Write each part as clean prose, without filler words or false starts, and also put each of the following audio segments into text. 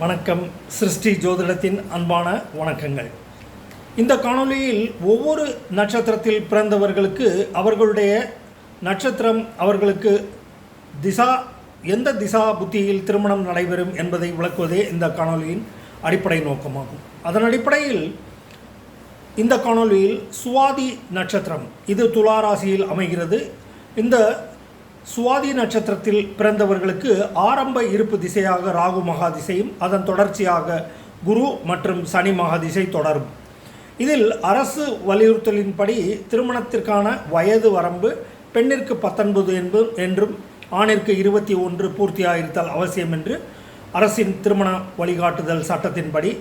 வணக்கம். சிருஷ்டி ஜோதிடத்தின் அன்பான வணக்கங்கள். இந்த காணொளியில் ஒவ்வொரு நட்சத்திரத்தில் பிறந்தவர்களுக்கு அவர்களுடைய நட்சத்திரம் அவர்களுக்கு எந்த திசா புத்தியில் திருமணம் நடைபெறும் என்பதை விளக்குவதே இந்த காணொளியின் அடிப்படை நோக்கமாகும். அதன் அடிப்படையில் இந்த காணொளியில் சுவாதி நட்சத்திரம் இது துலா ராசியில் அமைகிறது. இந்த சுவாதி நட்சத்திரத்தில் பிறந்தவர்களுக்கு ஆரம்ப இருப்பு திசையாக ராகு மகாதிசையும் அதன் தொடர்ச்சியாக குரு மற்றும் சனி மகாதிசை தொடரும். இதில் அரசு வலியுறுத்தலின்படி திருமணத்திற்கான வயது வரம்பு பெண்ணிற்கு 19 என்றும் ஆணிற்கு 21 பூர்த்தியாயிருத்தல் அவசியம் என்று அரசின் திருமண வழிகாட்டுதல் சட்டத்தின்படி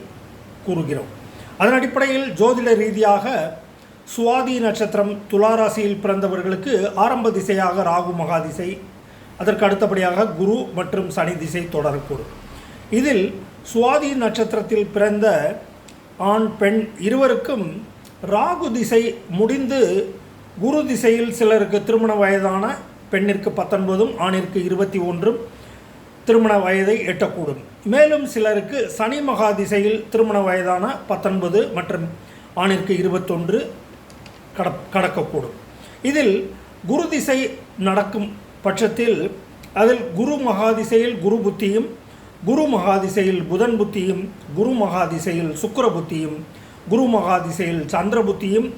கூறுகிறோம். அதன் அடிப்படையில் ஜோதிட ரீதியாக சுவாதி நட்சத்திரம் துளாராசியில் பிறந்தவர்களுக்கு ஆரம்ப திசையாக ராகு மகாதிசை, அதற்கு அடுத்தபடியாக குரு மற்றும் சனி திசை தொடரக்கூடும். இதில் சுவாதி நட்சத்திரத்தில் பிறந்த ஆண் பெண் இருவருக்கும் ராகு திசை முடிந்து குரு திசையில் சிலருக்கு திருமண வயதான பெண்ணிற்கு 19 ஆணிற்கு 21 திருமண வயதை எட்டக்கூடும். மேலும் சிலருக்கு சனி மகாதிசையில் திருமண வயதான 19 மற்றும் ஆணிற்கு 21 கடக்கக்கூடும். இதில் குரு திசை நடக்கும் பட்சத்தில் அதில் குரு மகாதிசையில் குரு புத்தியும், குரு மகாதிசையில் புதன் புத்தியும், குரு மகாதிசையில் சுக்கிர புத்தியும், குரு மகாதிசையில் சந்திர புத்தியும்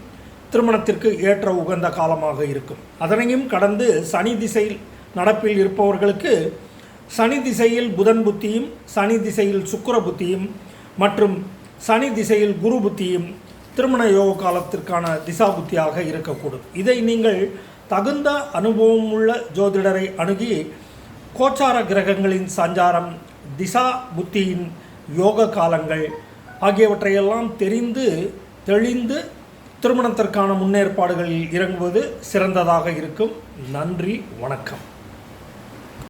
திருமணத்திற்கு ஏற்ற உகந்த காலமாக இருக்கும். அதனையும் கடந்து சனி திசையில் நடப்பில் இருப்பவர்களுக்கு சனி திசையில் புதன் புத்தியும், சனி திசையில் சுக்கிர புத்தியும் மற்றும் சனி திசையில் குரு புத்தியும் திருமண யோக காலத்திற்கான திசா புத்தியாக இருக்கக்கூடும். இதை நீங்கள் தகுந்த அனுபவமுள்ள ஜோதிடரை அணுகி கோச்சார கிரகங்களின் சஞ்சாரம், திசா புத்தியின் யோக காலங்கள் ஆகியவற்றையெல்லாம் தெளிந்து திருமணத்திற்கான முன்னேற்பாடுகளில் இறங்குவது சிறந்ததாக இருக்கும். நன்றி, வணக்கம்.